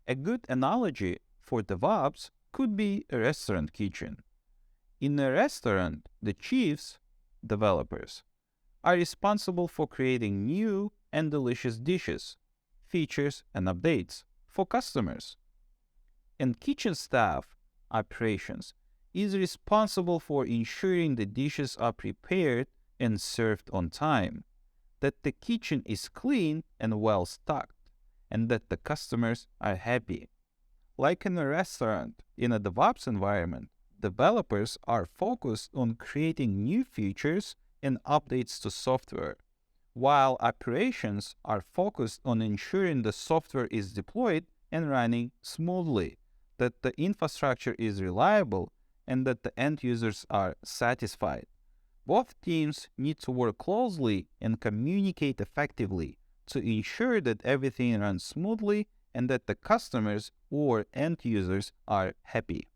A good analogy for DevOps could be a restaurant kitchen. In a restaurant, the chiefs, developers, are responsible for creating new and delicious dishes, features, and updates for customers. And kitchen staff, operations, is responsible for ensuring the dishes are prepared and served on time, that the kitchen is clean and well stocked, and that the customers are happy. Like in a restaurant, in a DevOps environment, developers are focused on creating new features and updates to software, while operations are focused on ensuring the software is deployed and running smoothly, that the infrastructure is reliable, and that the end users are satisfied. Both teams need to work closely and communicate effectively to ensure that everything runs smoothly and that the customers or end users are happy.